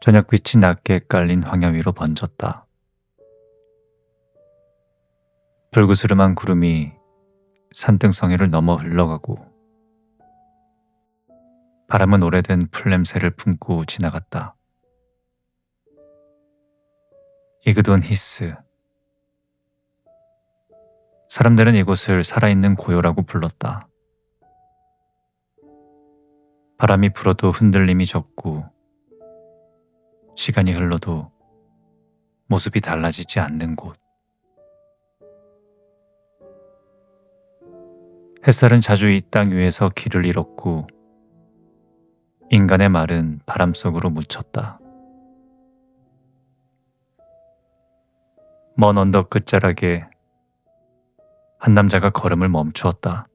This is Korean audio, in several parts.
저녁빛이 낮게 깔린 황야 위로 번졌다. 불그스름한 구름이 산등성이를 넘어 흘러가고 바람은 오래된 풀냄새를 품고 지나갔다. 이그돈 히스. 사람들은 이곳을 살아있는 고요라고 불렀다. 바람이 불어도 흔들림이 적고 시간이 흘러도 모습이 달라지지 않는 곳. 햇살은 자주 이 땅 위에서 길을 잃었고 인간의 말은 바람 속으로 묻혔다. 먼 언덕 끝자락에 한 남자가 걸음을 멈추었다.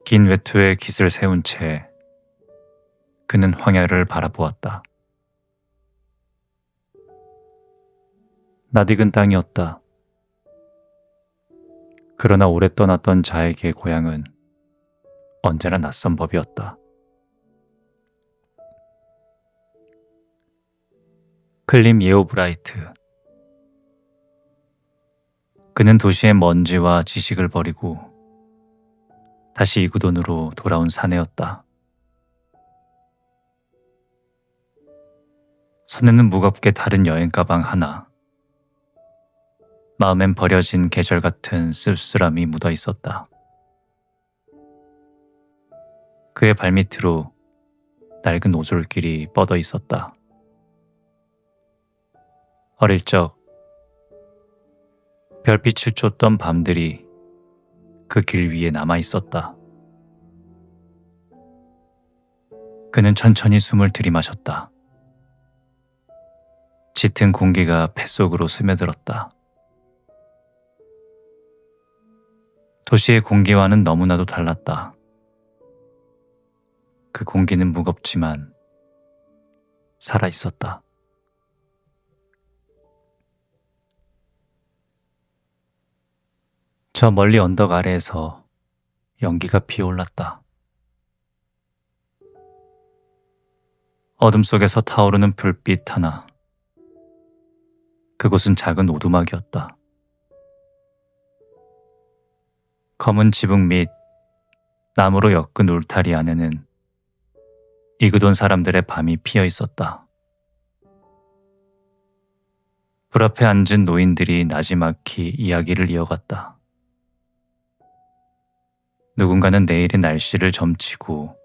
긴 외투에 깃을 세운 채 그는 황야를 바라보았다. 낯익은 땅이었다. 그러나 오래 떠났던 자에게 고향은 언제나 낯선 법이었다. 클림 예오브라이트. 그는 도시의 먼지와 지식을 버리고 다시 이구돈으로 돌아온 사내였다. 손에는 무겁게 다른 여행 가방 하나. 마음엔 버려진 계절 같은 쓸쓸함이 묻어 있었다. 그의 발밑으로 낡은 오솔길이 뻗어 있었다. 어릴 적 별빛을 쫓던 밤들이 그 길 위에 남아 있었다. 그는 천천히 숨을 들이마셨다. 짙은 공기가 폐속으로 스며들었다. 도시의 공기와는 너무나도 달랐다. 그 공기는 무겁지만 살아있었다. 저 멀리 언덕 아래에서 연기가 피어올랐다. 어둠 속에서 타오르는 불빛 하나. 그곳은 작은 오두막이었다. 검은 지붕 및 나무로 엮은 울타리 안에는 이그돈 사람들의 밤이 피어 있었다. 불 앞에 앉은 노인들이 나지막히 이야기를 이어갔다. 누군가는 내일의 날씨를 점치고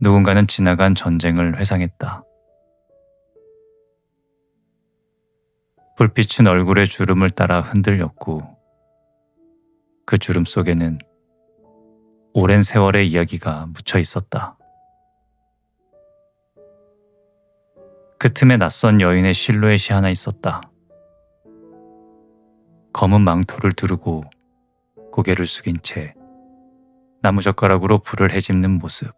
누군가는 지나간 전쟁을 회상했다. 불빛은 얼굴의 주름을 따라 흔들렸고 그 주름 속에는 오랜 세월의 이야기가 묻혀 있었다. 그 틈에 낯선 여인의 실루엣이 하나 있었다. 검은 망토를 두르고 고개를 숙인 채 나무젓가락으로 불을 헤집는 모습.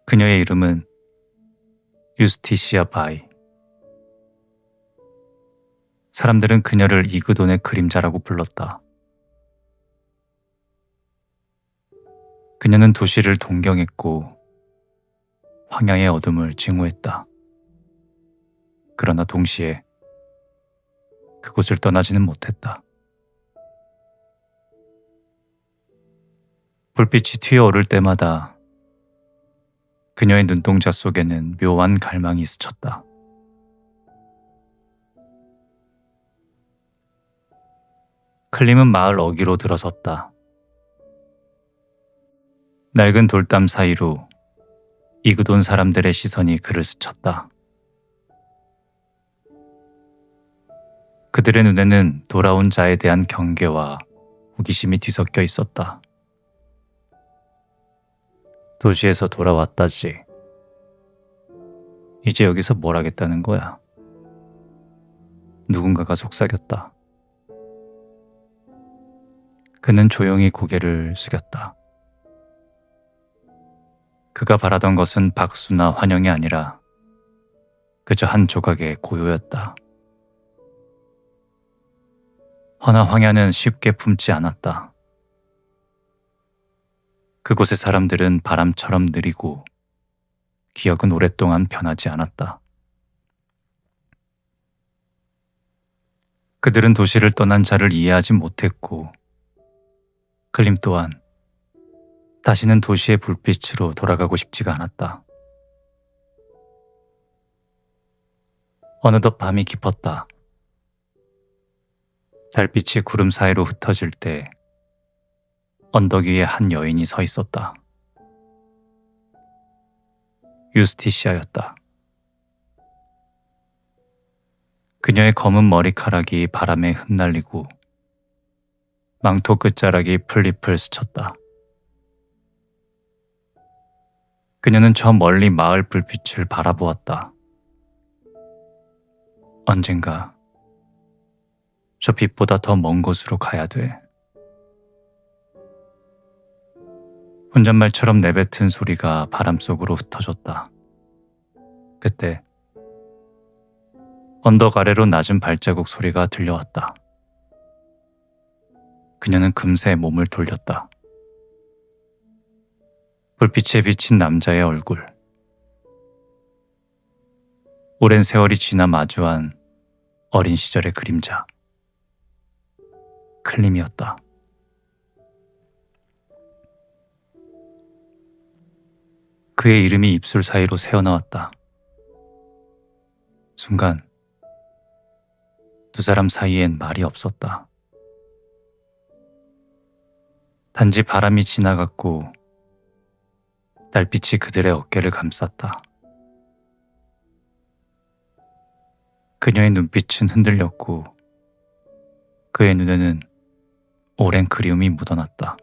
그녀의 이름은 유스티시아 바이. 사람들은 그녀를 이그돈의 그림자라고 불렀다. 그녀는 도시를 동경했고 황야의 어둠을 증오했다. 그러나 동시에 그곳을 떠나지는 못했다. 불빛이 튀어오를 때마다 그녀의 눈동자 속에는 묘한 갈망이 스쳤다. 클림은 마을 어귀로 들어섰다. 낡은 돌담 사이로 이그돈 사람들의 시선이 그를 스쳤다. 그들의 눈에는 돌아온 자에 대한 경계와 호기심이 뒤섞여 있었다. 도시에서 돌아왔다지. 이제 여기서 뭘 하겠다는 거야? 누군가가 속삭였다. 그는 조용히 고개를 숙였다. 그가 바라던 것은 박수나 환영이 아니라 그저 한 조각의 고요였다. 허나 황야는 쉽게 품지 않았다. 그곳의 사람들은 바람처럼 느리고 기억은 오랫동안 변하지 않았다. 그들은 도시를 떠난 자를 이해하지 못했고 클림 또한 다시는 도시의 불빛으로 돌아가고 싶지가 않았다. 어느덧 밤이 깊었다. 달빛이 구름 사이로 흩어질 때 언덕 위에 한 여인이 서 있었다. 유스티시아였다. 그녀의 검은 머리카락이 바람에 흩날리고 망토 끝자락이 풀잎을 스쳤다. 그녀는 저 멀리 마을 불빛을 바라보았다. 언젠가 저 빛보다 더 먼 곳으로 가야 돼. 혼잣말처럼 내뱉은 소리가 바람 속으로 흩어졌다. 그때 언덕 아래로 낮은 발자국 소리가 들려왔다. 그녀는 금세 몸을 돌렸다. 불빛에 비친 남자의 얼굴. 오랜 세월이 지나 마주한 어린 시절의 그림자. 클림이었다. 그의 이름이 입술 사이로 새어나왔다. 순간 두 사람 사이엔 말이 없었다. 단지 바람이 지나갔고 달빛이 그들의 어깨를 감쌌다. 그녀의 눈빛은 흔들렸고 그의 눈에는 오랜 그리움이 묻어났다.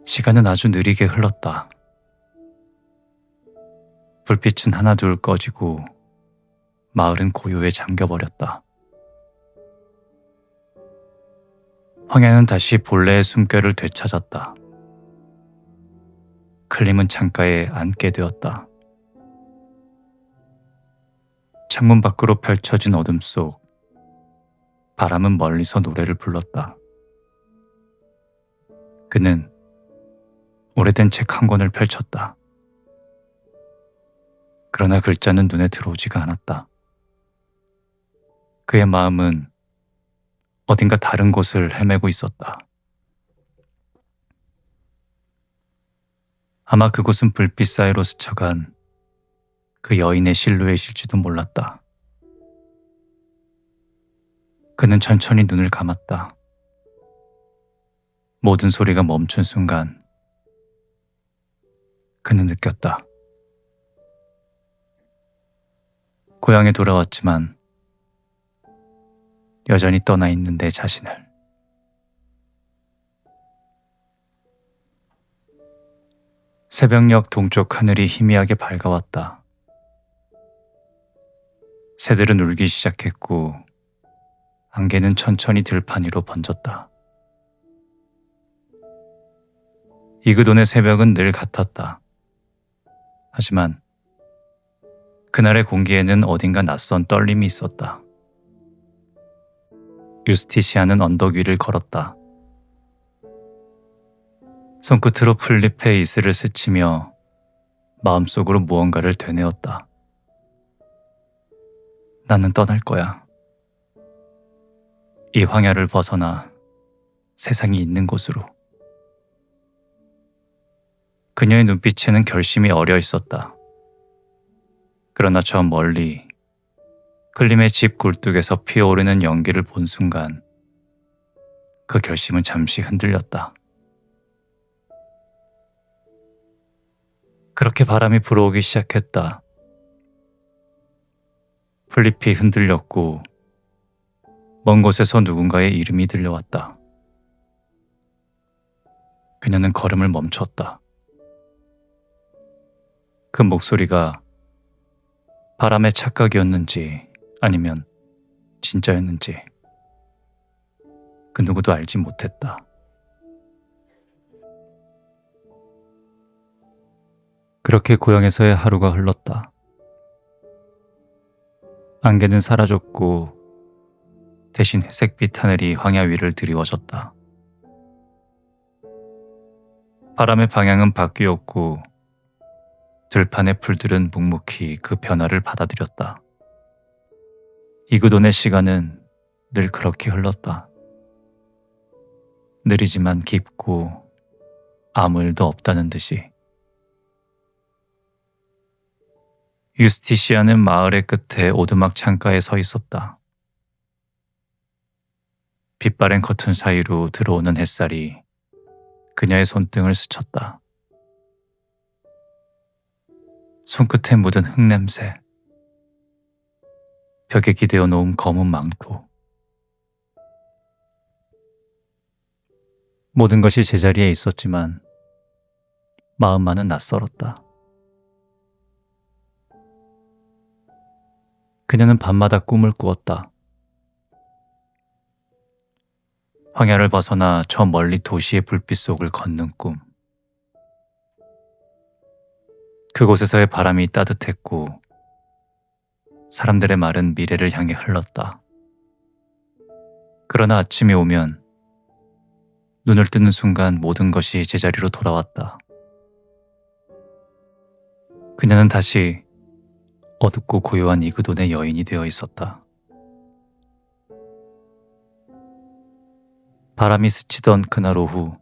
시간은 아주 느리게 흘렀다. 불빛은 하나둘 꺼지고 마을은 고요에 잠겨버렸다. 황야는 다시 본래의 숨결을 되찾았다. 클림은 창가에 앉게 되었다. 창문 밖으로 펼쳐진 어둠 속 바람은 멀리서 노래를 불렀다. 그는 오래된 책 한 권을 펼쳤다. 그러나 글자는 눈에 들어오지가 않았다. 그의 마음은 어딘가 다른 곳을 헤매고 있었다. 아마 그곳은 불빛 사이로 스쳐간 그 여인의 실루엣일지도 몰랐다. 그는 천천히 눈을 감았다. 모든 소리가 멈춘 순간 그는 느꼈다. 고향에 돌아왔지만 여전히 떠나 있는 내 자신을. 새벽녘 동쪽 하늘이 희미하게 밝아왔다. 새들은 울기 시작했고 안개는 천천히 들판 위로 번졌다. 이그돈의 새벽은 늘 같았다. 하지만 그날의 공기에는 어딘가 낯선 떨림이 있었다. 유스티시아는 언덕 위를 걸었다. 손끝으로 풀잎의 이슬을 스치며 마음속으로 무언가를 되뇌었다. 나는 떠날 거야. 이 황야를 벗어나 세상이 있는 곳으로. 그녀의 눈빛에는 결심이 어려 있었다. 그러나 저 멀리 클림의 집 굴뚝에서 피어오르는 연기를 본 순간 그 결심은 잠시 흔들렸다. 그렇게 바람이 불어오기 시작했다. 풀잎이 흔들렸고 먼 곳에서 누군가의 이름이 들려왔다. 그녀는 걸음을 멈췄다. 그 목소리가 바람의 착각이었는지 아니면 진짜였는지 그 누구도 알지 못했다. 그렇게 고향에서의 하루가 흘렀다. 안개는 사라졌고 대신 회색빛 하늘이 황야 위를 드리워졌다. 바람의 방향은 바뀌었고 들판의 풀들은 묵묵히 그 변화를 받아들였다. 이그돈의 시간은 늘 그렇게 흘렀다. 느리지만 깊고 아무 일도 없다는 듯이. 유스티시아는 마을의 끝에 오두막 창가에 서 있었다. 빛바랜 커튼 사이로 들어오는 햇살이 그녀의 손등을 스쳤다. 손끝에 묻은 흙냄새, 벽에 기대어 놓은 검은 망토. 모든 것이 제자리에 있었지만 마음만은 낯설었다. 그녀는 밤마다 꿈을 꾸었다. 황야를 벗어나 저 멀리 도시의 불빛 속을 걷는 꿈. 그곳에서의 바람이 따뜻했고 사람들의 말은 미래를 향해 흘렀다. 그러나 아침이 오면 눈을 뜨는 순간 모든 것이 제자리로 돌아왔다. 그녀는 다시 어둡고 고요한 이그돈의 여인이 되어 있었다. 바람이 스치던 그날 오후,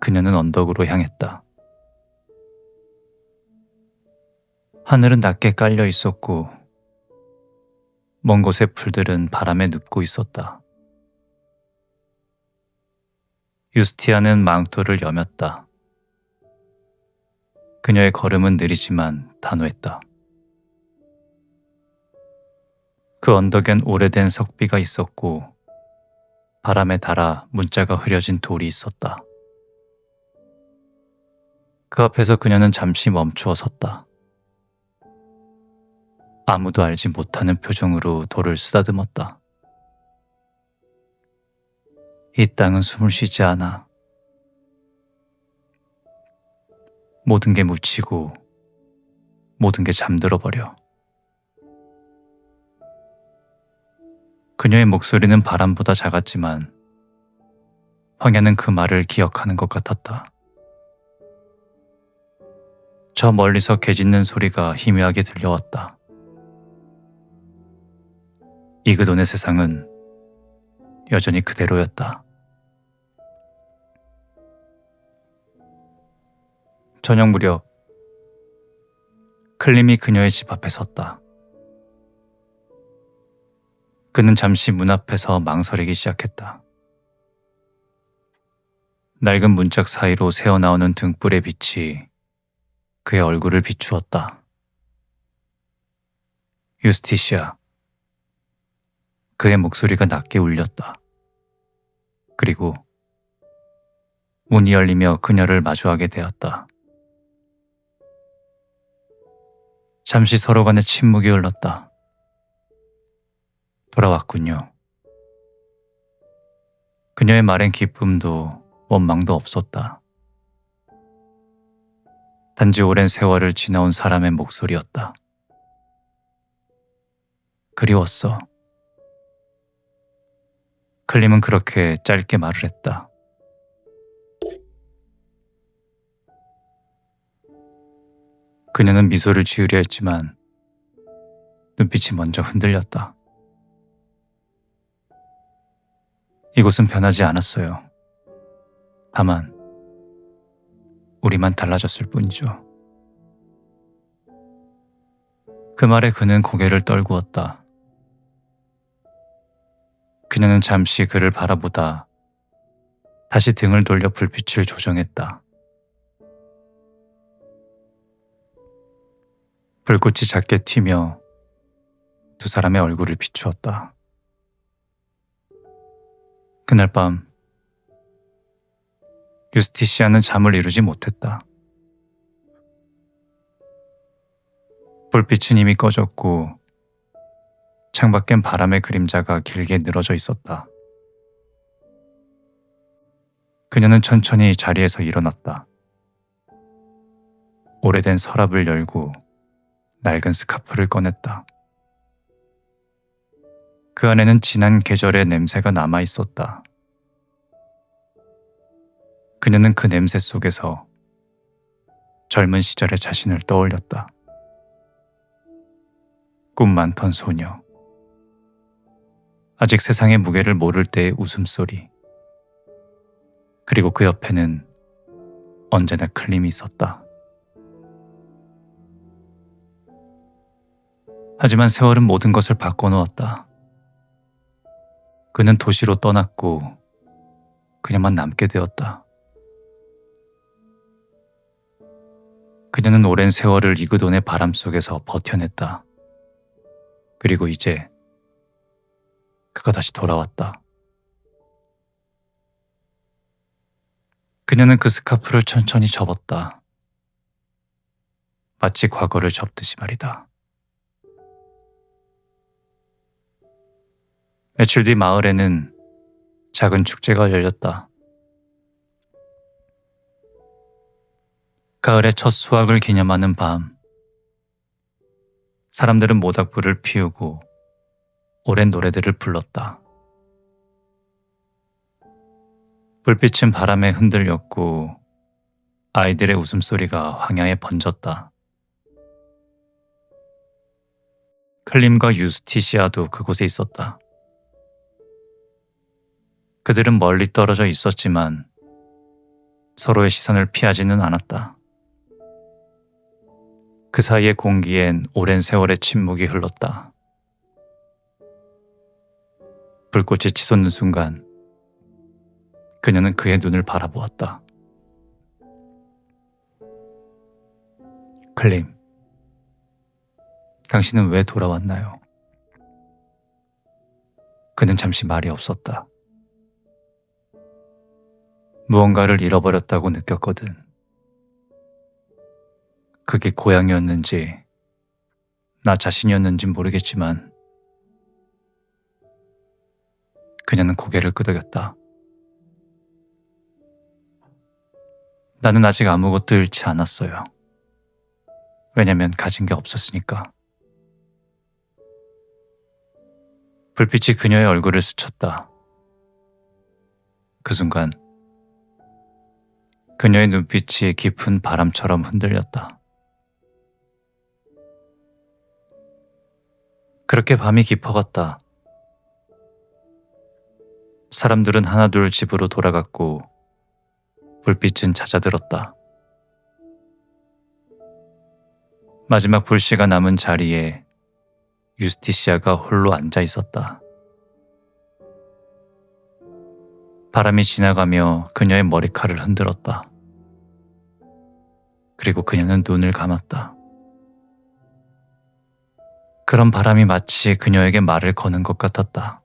그녀는 언덕으로 향했다. 하늘은 낮게 깔려 있었고 먼 곳의 풀들은 바람에 눕고 있었다. 유스티아는 망토를 여몄다. 그녀의 걸음은 느리지만 단호했다. 그 언덕엔 오래된 석비가 있었고 바람에 닳아 문자가 흐려진 돌이 있었다. 그 앞에서 그녀는 잠시 멈추어 섰다. 아무도 알지 못하는 표정으로 돌을 쓰다듬었다. 이 땅은 숨을 쉬지 않아. 모든 게 묻히고 모든 게 잠들어 버려. 그녀의 목소리는 바람보다 작았지만 황야는 그 말을 기억하는 것 같았다. 저 멀리서 개 짖는 소리가 희미하게 들려왔다. 이그돈의 세상은 여전히 그대로였다. 저녁 무렵 클림이 그녀의 집 앞에 섰다. 그는 잠시 문 앞에서 망설이기 시작했다. 낡은 문짝 사이로 새어나오는 등불의 빛이 그의 얼굴을 비추었다. 유스티시아. 그의 목소리가 낮게 울렸다. 그리고 문이 열리며 그녀를 마주하게 되었다. 잠시 서로 간에 침묵이 흘렀다. 돌아왔군요. 그녀의 말엔 기쁨도 원망도 없었다. 단지 오랜 세월을 지나온 사람의 목소리였다. 그리웠어. 클림은 그렇게 짧게 말을 했다. 그녀는 미소를 지으려 했지만 눈빛이 먼저 흔들렸다. 이곳은 변하지 않았어요. 다만 우리만 달라졌을 뿐이죠. 그 말에 그는 고개를 떨구었다. 그녀는 잠시 그를 바라보다 다시 등을 돌려 불빛을 조정했다. 불꽃이 작게 튀며 두 사람의 얼굴을 비추었다. 그날 밤 유스티시아는 잠을 이루지 못했다. 불빛은 이미 꺼졌고 창밖엔 바람의 그림자가 길게 늘어져 있었다. 그녀는 천천히 자리에서 일어났다. 오래된 서랍을 열고 낡은 스카프를 꺼냈다. 그 안에는 지난 계절의 냄새가 남아 있었다. 그녀는 그 냄새 속에서 젊은 시절의 자신을 떠올렸다. 꿈 많던 소녀. 아직 세상의 무게를 모를 때의 웃음소리. 그리고 그 옆에는 언제나 클림이 있었다. 하지만 세월은 모든 것을 바꿔놓았다. 그는 도시로 떠났고 그녀만 남게 되었다. 그녀는 오랜 세월을 이그돈의 바람 속에서 버텨냈다. 그리고 이제 그가 다시 돌아왔다. 그녀는 그 스카프를 천천히 접었다. 마치 과거를 접듯이 말이다. 며칠 뒤 마을에는 작은 축제가 열렸다. 가을의 첫 수확을 기념하는 밤, 사람들은 모닥불을 피우고 오랜 노래들을 불렀다. 불빛은 바람에 흔들렸고 아이들의 웃음소리가 황야에 번졌다. 클림과 유스티시아도 그곳에 있었다. 그들은 멀리 떨어져 있었지만 서로의 시선을 피하지는 않았다. 그 사이의 공기엔 오랜 세월의 침묵이 흘렀다. 불꽃이 치솟는 순간 그녀는 그의 눈을 바라보았다. 클림, 당신은 왜 돌아왔나요? 그는 잠시 말이 없었다. 무언가를 잃어버렸다고 느꼈거든. 그게 고향이었는지 나 자신이었는진 모르겠지만 그녀는 고개를 끄덕였다. 나는 아직 아무것도 잃지 않았어요. 왜냐면 가진 게 없었으니까. 불빛이 그녀의 얼굴을 스쳤다. 그 순간 그녀의 눈빛이 깊은 바람처럼 흔들렸다. 그렇게 밤이 깊어갔다. 사람들은 하나둘 집으로 돌아갔고 불빛은 잦아들었다. 마지막 불씨가 남은 자리에 유스티시아가 홀로 앉아 있었다. 바람이 지나가며 그녀의 머리칼을 흔들었다. 그리고 그녀는 눈을 감았다. 그런 바람이 마치 그녀에게 말을 거는 것 같았다.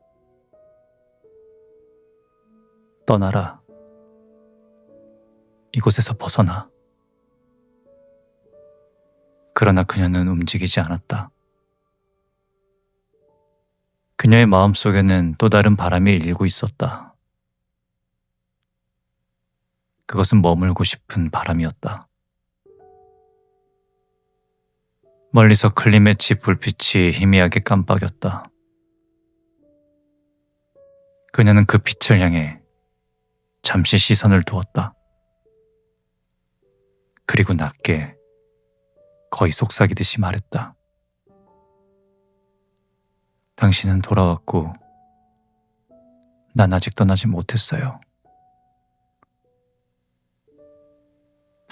떠나라. 이곳에서 벗어나. 그러나 그녀는 움직이지 않았다. 그녀의 마음속에는 또 다른 바람이 일고 있었다. 그것은 머물고 싶은 바람이었다. 멀리서 클림의 집 불빛이 희미하게 깜빡였다. 그녀는 그 빛을 향해 잠시 시선을 두었다. 그리고 낮게 거의 속삭이듯이 말했다. 당신은 돌아왔고 난 아직 떠나지 못했어요.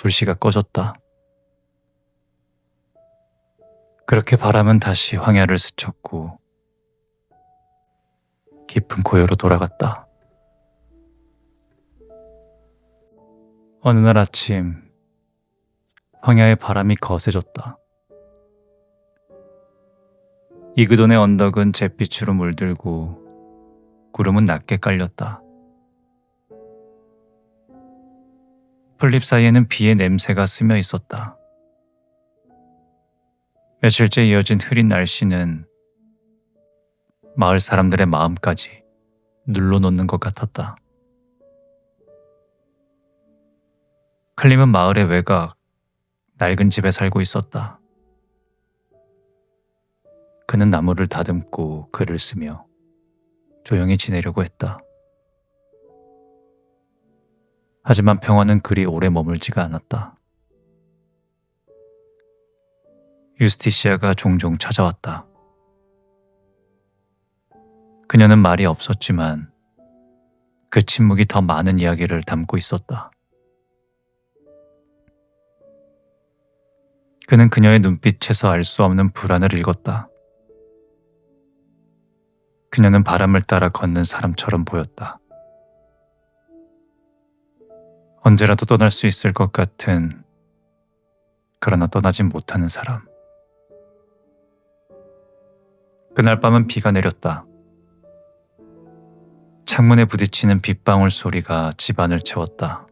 불씨가 꺼졌다. 그렇게 바람은 다시 황야를 스쳤고 깊은 고요로 돌아갔다. 어느 날 아침 황야의 바람이 거세졌다. 이그돈의 언덕은 잿빛으로 물들고 구름은 낮게 깔렸다. 풀잎 사이에는 비의 냄새가 스며 있었다. 며칠째 이어진 흐린 날씨는 마을 사람들의 마음까지 눌러놓는 것 같았다. 클림은 마을의 외곽, 낡은 집에 살고 있었다. 그는 나무를 다듬고 글을 쓰며 조용히 지내려고 했다. 하지만 평화는 그리 오래 머물지가 않았다. 유스티시아가 종종 찾아왔다. 그녀는 말이 없었지만 그 침묵이 더 많은 이야기를 담고 있었다. 그는 그녀의 눈빛에서 알 수 없는 불안을 읽었다. 그녀는 바람을 따라 걷는 사람처럼 보였다. 언제라도 떠날 수 있을 것 같은, 그러나 떠나진 못하는 사람. 그날 밤은 비가 내렸다. 창문에 부딪히는 빗방울 소리가 집안을 채웠다.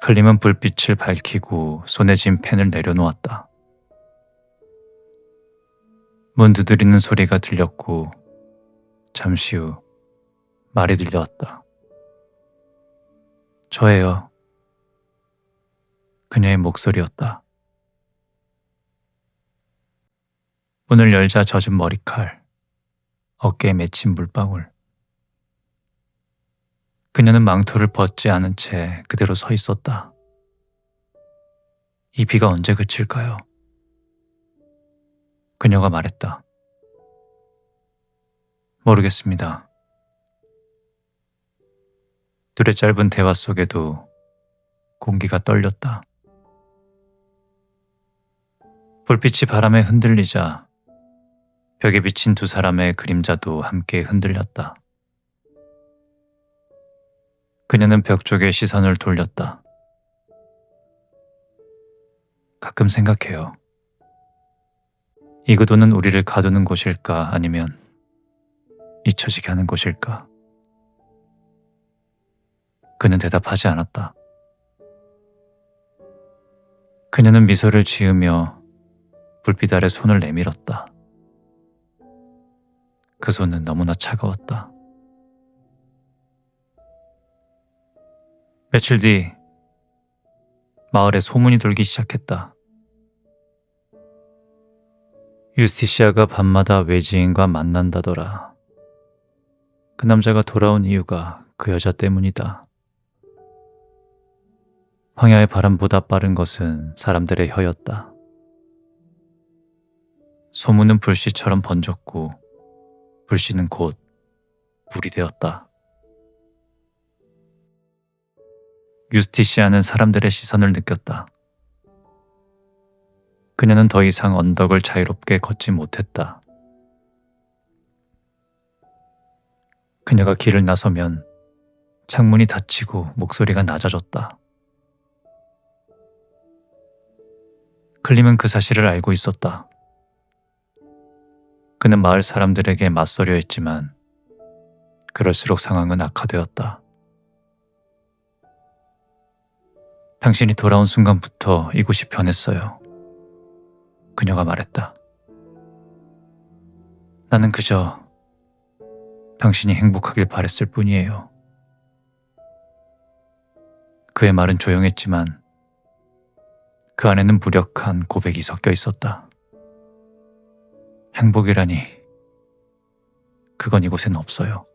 클림은 불빛을 밝히고 손에 쥔 펜을 내려놓았다. 문 두드리는 소리가 들렸고 잠시 후 말이 들려왔다. 저예요. 그녀의 목소리였다. 문을 열자 젖은 머리칼, 어깨에 맺힌 물방울. 그녀는 망토를 벗지 않은 채 그대로 서 있었다. 이 비가 언제 그칠까요? 그녀가 말했다. 모르겠습니다. 둘의 짧은 대화 속에도 공기가 떨렸다. 불빛이 바람에 흔들리자 벽에 비친 두 사람의 그림자도 함께 흔들렸다. 그녀는 벽 쪽에 시선을 돌렸다. 가끔 생각해요. 이 구도는 우리를 가두는 곳일까 아니면 잊혀지게 하는 곳일까? 그는 대답하지 않았다. 그녀는 미소를 지으며 불빛 아래 손을 내밀었다. 그 손은 너무나 차가웠다. 며칠 뒤 마을에 소문이 돌기 시작했다. 유스티시아가 밤마다 외지인과 만난다더라. 그 남자가 돌아온 이유가 그 여자 때문이다. 황야의 바람보다 빠른 것은 사람들의 혀였다. 소문은 불씨처럼 번졌고 불씨는 곧 불이 되었다. 유스티시아는 사람들의 시선을 느꼈다. 그녀는 더 이상 언덕을 자유롭게 걷지 못했다. 그녀가 길을 나서면 창문이 닫히고 목소리가 낮아졌다. 클림은 그 사실을 알고 있었다. 그는 마을 사람들에게 맞서려 했지만 그럴수록 상황은 악화되었다. 당신이 돌아온 순간부터 이곳이 변했어요. 그녀가 말했다. 나는 그저 당신이 행복하길 바랬을 뿐이에요. 그의 말은 조용했지만 그 안에는 무력한 고백이 섞여 있었다. 행복이라니, 그건 이곳엔 없어요.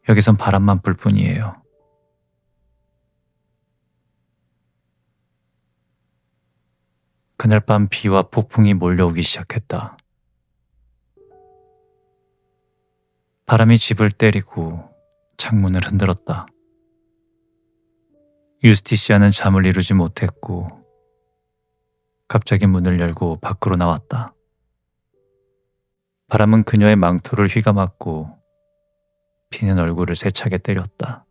여기선 바람만 불 뿐이에요. 그날 밤 비와 폭풍이 몰려오기 시작했다. 바람이 집을 때리고 창문을 흔들었다. 유스티시아는 잠을 이루지 못했고 갑자기 문을 열고 밖으로 나왔다. 바람은 그녀의 망토를 휘감았고 비는 얼굴을 세차게 때렸다.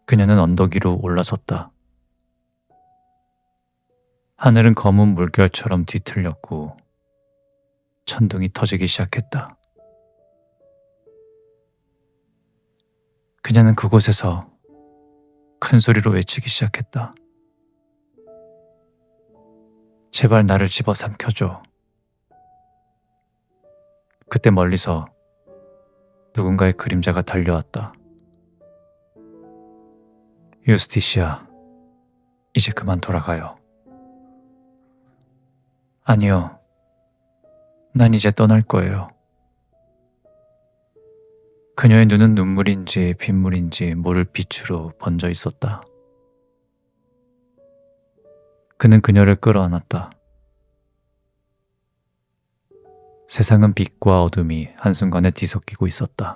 그녀는 언덕 위로 올라섰다. 하늘은 검은 물결처럼 뒤틀렸고 천둥이 터지기 시작했다. 그녀는 그곳에서 큰 소리로 외치기 시작했다. 제발 나를 집어삼켜줘. 그때 멀리서 누군가의 그림자가 달려왔다. 유스티시아, 이제 그만 돌아가요. 아니요, 난 이제 떠날 거예요. 그녀의 눈은 눈물인지 빗물인지 모를 빛으로 번져 있었다. 그는 그녀를 끌어안았다. 세상은 빛과 어둠이 한순간에 뒤섞이고 있었다.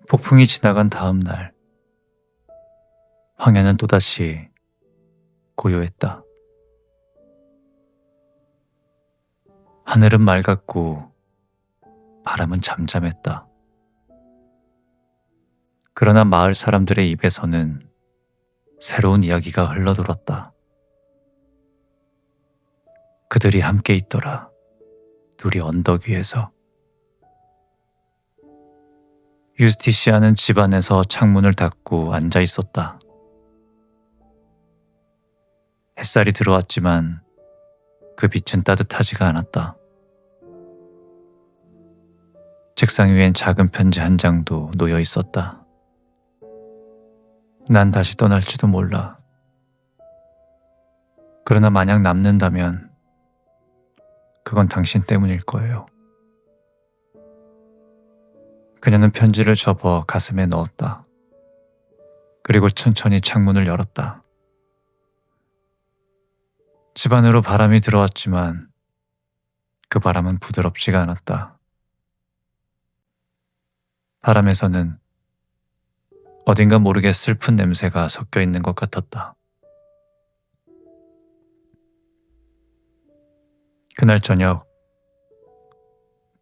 폭풍이 지나간 다음 날, 황야는 또다시 고요했다. 하늘은 맑았고 바람은 잠잠했다. 그러나 마을 사람들의 입에서는 새로운 이야기가 흘러들었다. 그들이 함께 있더라. 둘이 언덕 위에서. 유스티시아는 집 안에서 창문을 닫고 앉아 있었다. 햇살이 들어왔지만 그 빛은 따뜻하지가 않았다. 책상 위엔 작은 편지 한 장도 놓여 있었다. 난 다시 떠날지도 몰라. 그러나 만약 남는다면 그건 당신 때문일 거예요. 그녀는 편지를 접어 가슴에 넣었다. 그리고 천천히 창문을 열었다. 집 안으로 바람이 들어왔지만 그 바람은 부드럽지가 않았다. 바람에서는 어딘가 모르게 슬픈 냄새가 섞여 있는 것 같았다. 그날 저녁,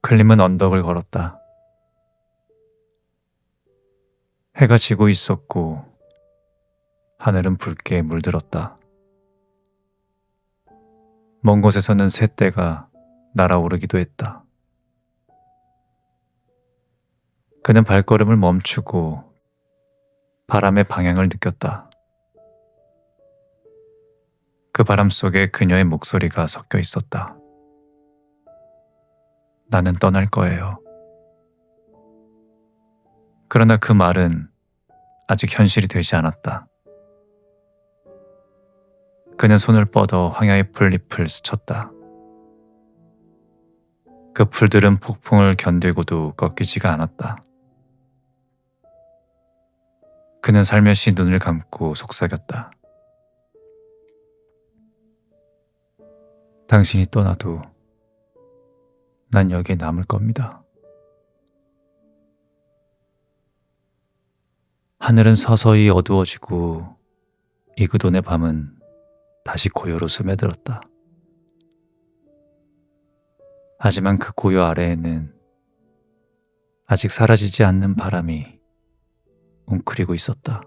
클림은 언덕을 걸었다. 해가 지고 있었고 하늘은 붉게 물들었다. 먼 곳에서는 새떼가 날아오르기도 했다. 그는 발걸음을 멈추고 바람의 방향을 느꼈다. 그 바람 속에 그녀의 목소리가 섞여 있었다. 나는 떠날 거예요. 그러나 그 말은 아직 현실이 되지 않았다. 그는 손을 뻗어 황야의 풀잎을 스쳤다. 그 풀들은 폭풍을 견디고도 꺾이지가 않았다. 그는 살며시 눈을 감고 속삭였다. 당신이 떠나도 난 여기에 남을 겁니다. 하늘은 서서히 어두워지고 이그돈의 밤은 다시 고요로 스며들었다. 하지만 그 고요 아래에는 아직 사라지지 않는 바람이 웅크리고 있었다.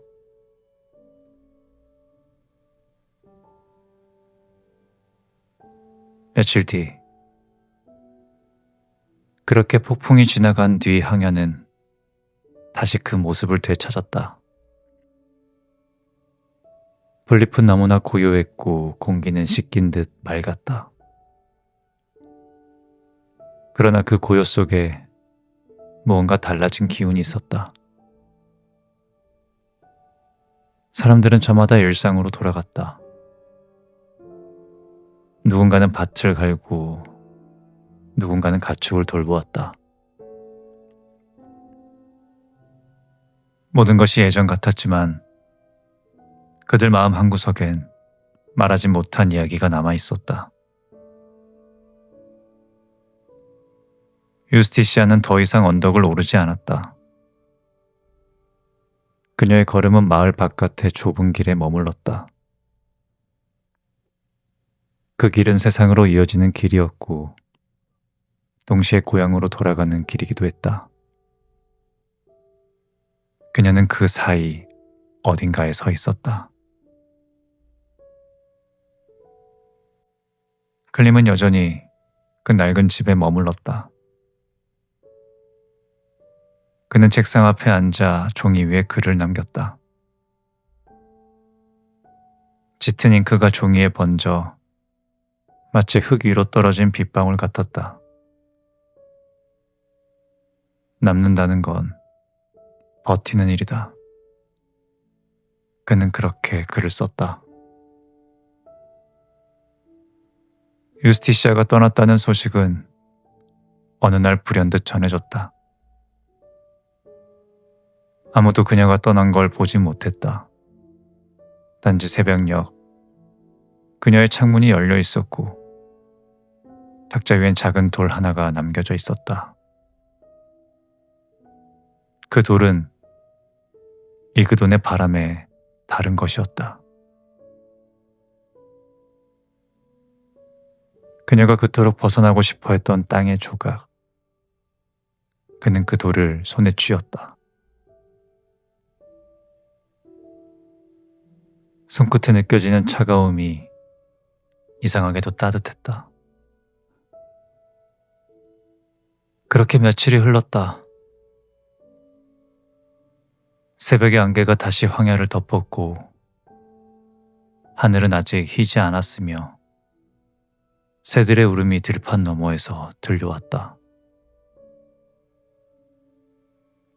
며칠 뒤, 그렇게 폭풍이 지나간 뒤 항야는 다시 그 모습을 되찾았다. 풀잎은 너무나 고요했고 공기는 씻긴 듯 맑았다. 그러나 그 고요 속에 무언가 달라진 기운이 있었다. 사람들은 저마다 일상으로 돌아갔다. 누군가는 밭을 갈고 누군가는 가축을 돌보았다. 모든 것이 예전 같았지만 그들 마음 한구석엔 말하지 못한 이야기가 남아 있었다. 유스티시아는 더 이상 언덕을 오르지 않았다. 그녀의 걸음은 마을 바깥의 좁은 길에 머물렀다. 그 길은 세상으로 이어지는 길이었고 동시에 고향으로 돌아가는 길이기도 했다. 그녀는 그 사이 어딘가에 서 있었다. 클림은 여전히 그 낡은 집에 머물렀다. 그는 책상 앞에 앉아 종이 위에 글을 남겼다. 짙은 잉크가 종이에 번져 마치 흙 위로 떨어진 빗방울 같았다. 남는다는 건 버티는 일이다. 그는 그렇게 글을 썼다. 유스티시아가 떠났다는 소식은 어느 날 불현듯 전해졌다. 아무도 그녀가 떠난 걸 보지 못했다. 단지 새벽녘 그녀의 창문이 열려 있었고 탁자 위엔 작은 돌 하나가 남겨져 있었다. 그 돌은 이그돈의 바람에 다른 것이었다. 그녀가 그토록 벗어나고 싶어 했던 땅의 조각. 그는 그 돌을 손에 쥐었다. 손끝에 느껴지는 차가움이 이상하게도 따뜻했다. 그렇게 며칠이 흘렀다. 새벽의 안개가 다시 황야를 덮었고 하늘은 아직 희지 않았으며 새들의 울음이 들판 너머에서 들려왔다.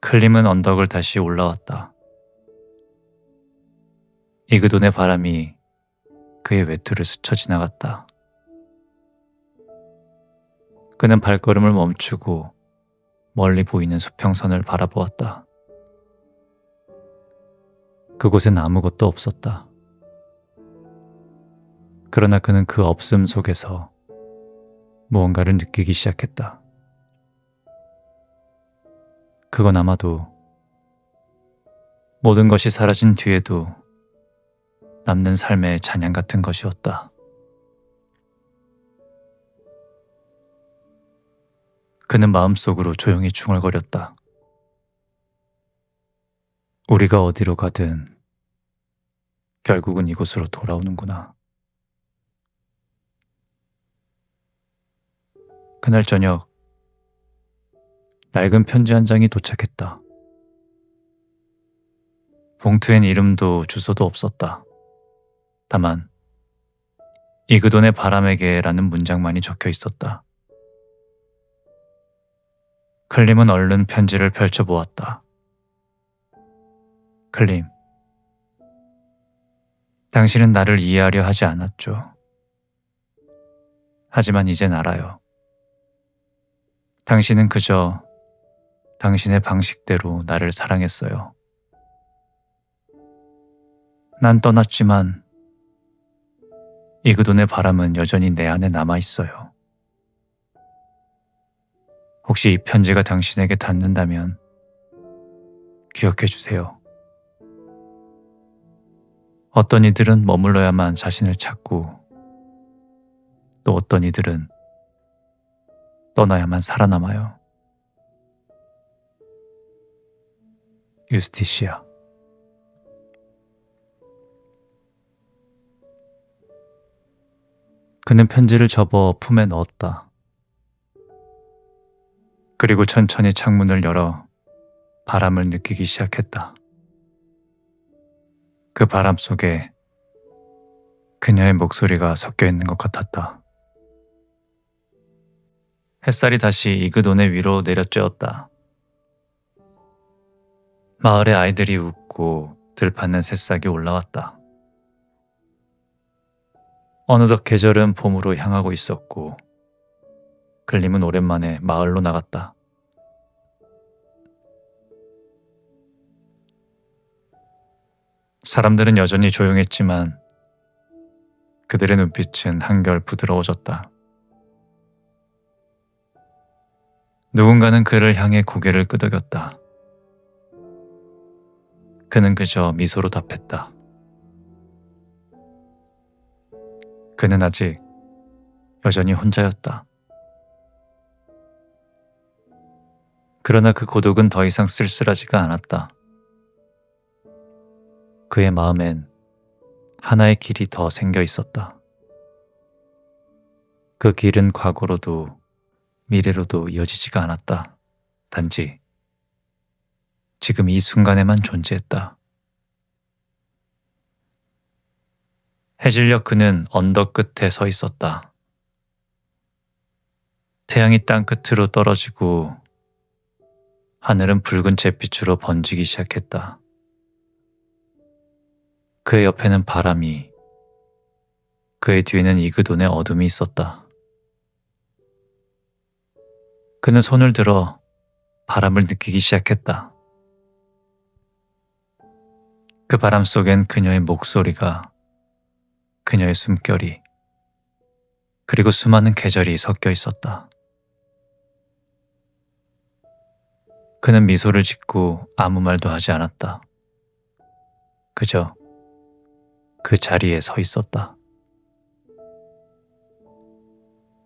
클림은 언덕을 다시 올라왔다. 이그돈의 바람이 그의 외투를 스쳐 지나갔다. 그는 발걸음을 멈추고 멀리 보이는 수평선을 바라보았다. 그곳엔 아무것도 없었다. 그러나 그는 그 없음 속에서 무언가를 느끼기 시작했다. 그건 아마도 모든 것이 사라진 뒤에도 남는 삶의 잔향 같은 것이었다. 그는 마음속으로 조용히 중얼거렸다. 우리가 어디로 가든 결국은 이곳으로 돌아오는구나. 그날 저녁 낡은 편지 한 장이 도착했다. 봉투엔 이름도 주소도 없었다. 다만 이그돈의 바람에게라는 문장만이 적혀 있었다. 클림은 얼른 편지를 펼쳐보았다. 클림, 당신은 나를 이해하려 하지 않았죠. 하지만 이젠 알아요. 당신은 그저 당신의 방식대로 나를 사랑했어요. 난 떠났지만 이그돈의 바람은 여전히 내 안에 남아있어요. 혹시 이 편지가 당신에게 닿는다면 기억해 주세요. 어떤 이들은 머물러야만 자신을 찾고 또 어떤 이들은 떠나야만 살아남아요. 유스티시아. 그는 편지를 접어 품에 넣었다. 그리고 천천히 창문을 열어 바람을 느끼기 시작했다. 그 바람 속에 그녀의 목소리가 섞여 있는 것 같았다. 햇살이 다시 이그돈의 위로 내려쬐었다. 마을의 아이들이 웃고 들판은 새싹이 올라왔다. 어느덧 계절은 봄으로 향하고 있었고 클림은 오랜만에 마을로 나갔다. 사람들은 여전히 조용했지만 그들의 눈빛은 한결 부드러워졌다. 누군가는 그를 향해 고개를 끄덕였다. 그는 그저 미소로 답했다. 그는 아직 여전히 혼자였다. 그러나 그 고독은 더 이상 쓸쓸하지가 않았다. 그의 마음엔 하나의 길이 더 생겨 있었다. 그 길은 과거로도 미래로도 이어지지가 않았다. 단지 지금 이 순간에만 존재했다. 해질녘 그는 언덕 끝에 서 있었다. 태양이 땅 끝으로 떨어지고 하늘은 붉은 잿빛으로 번지기 시작했다. 그의 옆에는 바람이, 그의 뒤에는 이그돈의 어둠이 있었다. 그는 손을 들어 바람을 느끼기 시작했다. 그 바람 속엔 그녀의 목소리가, 그녀의 숨결이, 그리고 수많은 계절이 섞여 있었다. 그는 미소를 짓고 아무 말도 하지 않았다. 그저 그 자리에 서 있었다.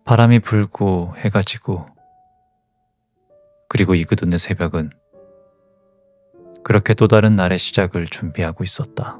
바람이 불고 해가 지고, 그리고 이그돈의 새벽은 그렇게 또 다른 날의 시작을 준비하고 있었다.